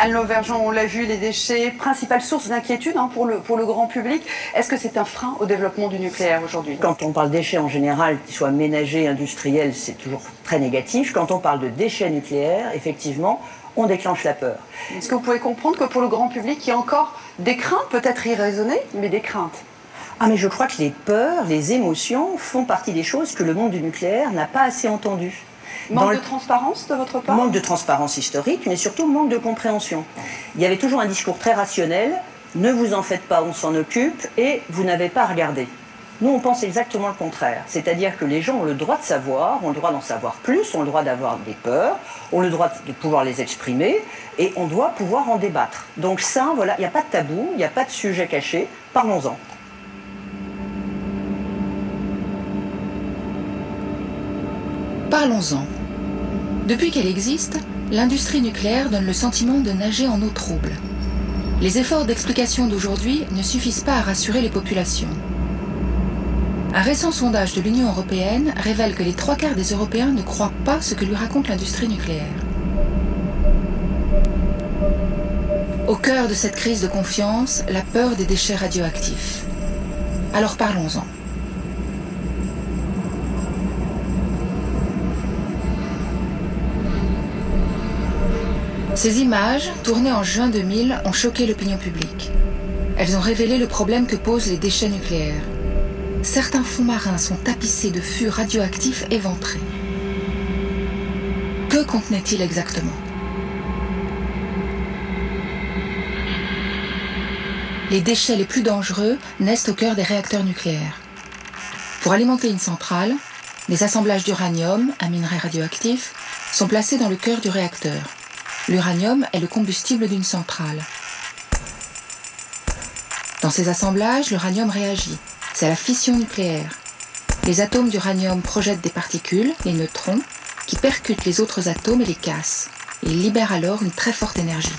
Anne Lauvergeon, on l'a vu, les déchets, principale source d'inquiétude pour le grand public. Est-ce que c'est un frein au développement du nucléaire aujourd'hui? Quand on parle déchets en général, qu'ils soient ménagers, industriels, c'est toujours très négatif. Quand on parle de déchets nucléaires, effectivement, on déclenche la peur. Est-ce que vous pouvez comprendre que pour le grand public, il y a encore des craintes, peut-être irraisonnées, mais des craintes? Ah, mais je crois que les peurs, les émotions font partie des choses que le monde du nucléaire n'a pas assez entendues. Manque de transparence de votre part? Manque de transparence historique, mais surtout manque de compréhension. Il y avait toujours un discours très rationnel, ne vous en faites pas, on s'en occupe, et vous n'avez pas à regarder. Nous, on pense exactement le contraire. C'est-à-dire que les gens ont le droit de savoir, ont le droit d'en savoir plus, ont le droit d'avoir des peurs, ont le droit de pouvoir les exprimer, et on doit pouvoir en débattre. Donc ça, voilà, il n'y a pas de tabou, il n'y a pas de sujet caché, parlons-en. Parlons-en. Depuis qu'elle existe, l'industrie nucléaire donne le sentiment de nager en eau trouble. Les efforts d'explication d'aujourd'hui ne suffisent pas à rassurer les populations. Un récent sondage de l'Union européenne révèle que les 3/4 des Européens ne croient pas ce que lui raconte l'industrie nucléaire. Au cœur de cette crise de confiance, la peur des déchets radioactifs. Alors parlons-en. Ces images, tournées en juin 2000, ont choqué l'opinion publique. Elles ont révélé le problème que posent les déchets nucléaires. Certains fonds marins sont tapissés de fûts radioactifs éventrés. Que contenait-il exactement? Les déchets les plus dangereux naissent au cœur des réacteurs nucléaires. Pour alimenter une centrale, des assemblages d'uranium, un minerai radioactif, sont placés dans le cœur du réacteur. L'uranium est le combustible d'une centrale. Dans ces assemblages, l'uranium réagit. C'est la fission nucléaire. Les atomes d'uranium projettent des particules, les neutrons, qui percutent les autres atomes et les cassent. Ils libèrent alors une très forte énergie.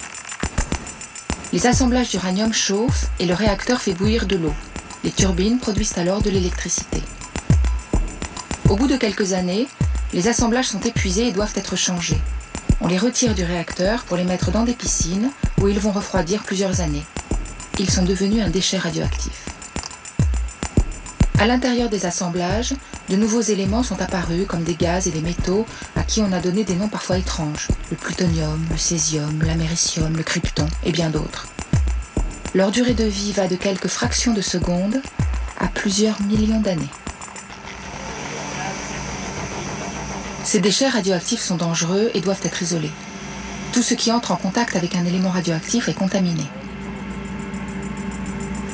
Les assemblages d'uranium chauffent et le réacteur fait bouillir de l'eau. Les turbines produisent alors de l'électricité. Au bout de quelques années, les assemblages sont épuisés et doivent être changés. On les retire du réacteur pour les mettre dans des piscines où ils vont refroidir plusieurs années. Ils sont devenus un déchet radioactif. À l'intérieur des assemblages, de nouveaux éléments sont apparus comme des gaz et des métaux à qui on a donné des noms parfois étranges. Le plutonium, le césium, l'américium, le krypton et bien d'autres. Leur durée de vie va de quelques fractions de secondes à plusieurs millions d'années. Ces déchets radioactifs sont dangereux et doivent être isolés. Tout ce qui entre en contact avec un élément radioactif est contaminé.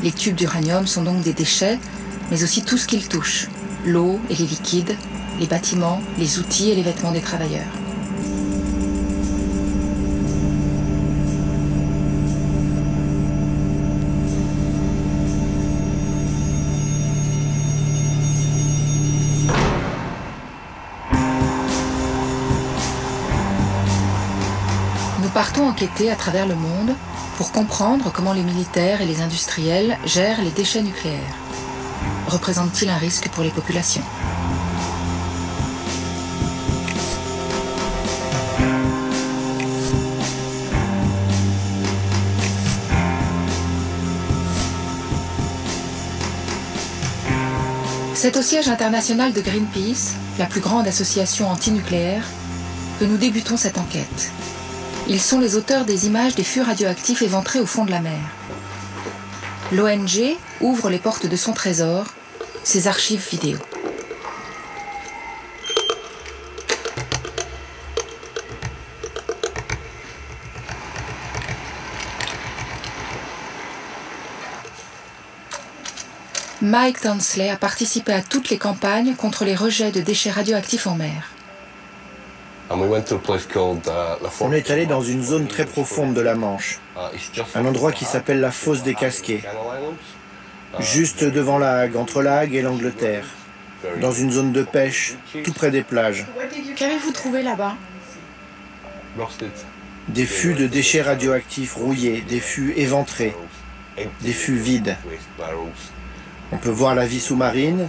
Les tubes d'uranium sont donc des déchets, mais aussi tout ce qu'ils touchent. L'eau et les liquides, les bâtiments, les outils et les vêtements des travailleurs. Nous partons enquêter à travers le monde pour comprendre comment les militaires et les industriels gèrent les déchets nucléaires. Représente-t-il un risque pour les populations? C'est au siège international de Greenpeace, la plus grande association antinucléaire, que nous débutons cette enquête. Ils sont les auteurs des images des fûts radioactifs éventrés au fond de la mer. L'ONG ouvre les portes de son trésor, ses archives vidéo. Mike Townsley a participé à toutes les campagnes contre les rejets de déchets radioactifs en mer. On est allé dans une zone très profonde de la Manche, un endroit qui s'appelle la fosse des Casquets, juste devant La Hague, entre La Hague et l'Angleterre, dans une zone de pêche, tout près des plages. Qu'avez-vous trouvé là-bas? Des fûts de déchets radioactifs rouillés, des fûts éventrés, des fûts vides. On peut voir la vie sous-marine,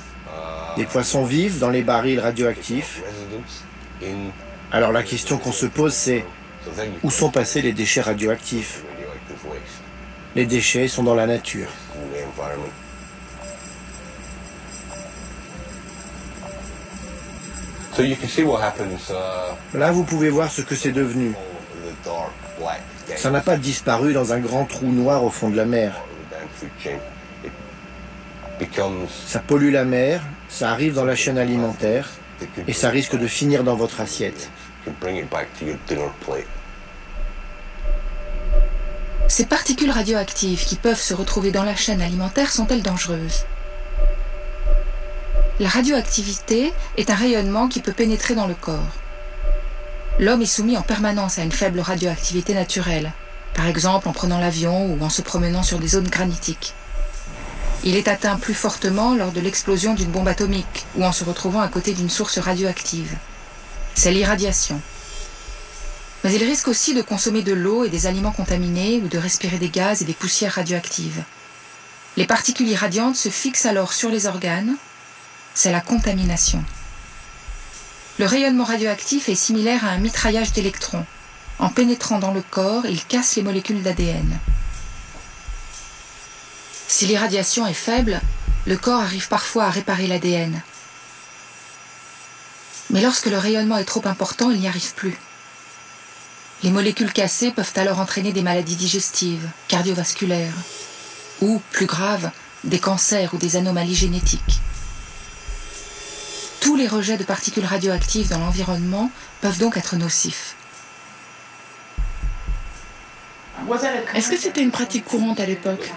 des poissons vifs dans les barils radioactifs. Alors la question qu'on se pose, c'est Où sont passés les déchets radioactifs? Les déchets sont dans la nature. Là, vous pouvez voir ce que c'est devenu. Ça n'a pas disparu dans un grand trou noir au fond de la mer. Ça pollue la mer, ça arrive dans la chaîne alimentaire et ça risque de finir dans votre assiette. Ces particules radioactives qui peuvent se retrouver dans la chaîne alimentaire sont-elles dangereuses? La radioactivité est un rayonnement qui peut pénétrer dans le corps. L'homme est soumis en permanence à une faible radioactivité naturelle, par exemple en prenant l'avion ou en se promenant sur des zones granitiques. Il est atteint plus fortement lors de l'explosion d'une bombe atomique ou en se retrouvant à côté d'une source radioactive. C'est l'irradiation. Mais il risque aussi de consommer de l'eau et des aliments contaminés ou de respirer des gaz et des poussières radioactives. Les particules irradiantes se fixent alors sur les organes. C'est la contamination. Le rayonnement radioactif est similaire à un mitraillage d'électrons. En pénétrant dans le corps, il casse les molécules d'ADN. Si l'irradiation est faible, le corps arrive parfois à réparer l'ADN. Mais lorsque le rayonnement est trop important, il n'y arrive plus. Les molécules cassées peuvent alors entraîner des maladies digestives, cardiovasculaires, ou, plus grave, des cancers ou des anomalies génétiques. Tous les rejets de particules radioactives dans l'environnement peuvent donc être nocifs. Est-ce que c'était une pratique courante à l'époque?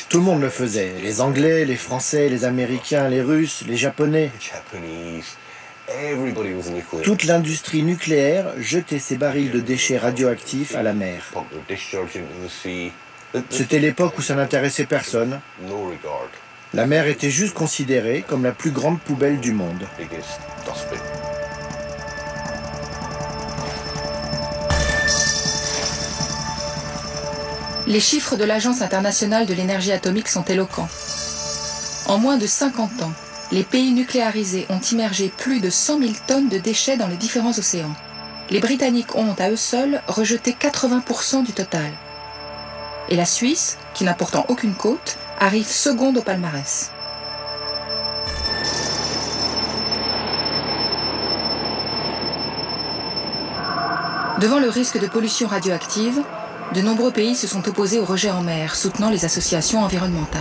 Tout le monde le faisait. Les Anglais, les Français, les Américains, les Russes, les Japonais. Toute l'industrie nucléaire jetait ses barils de déchets radioactifs à la mer. C'était l'époque où ça n'intéressait personne. La mer était juste considérée comme la plus grande poubelle du monde. Les chiffres de l'Agence internationale de l'énergie atomique sont éloquents. En moins de 50 ans, les pays nucléarisés ont immergé plus de 100 000 tonnes de déchets dans les différents océans. Les Britanniques ont, à eux seuls, rejeté 80% du total. Et la Suisse, qui n'a pourtant aucune côte, arrive seconde au palmarès. Devant le risque de pollution radioactive, de nombreux pays se sont opposés au rejet en mer, soutenant les associations environnementales.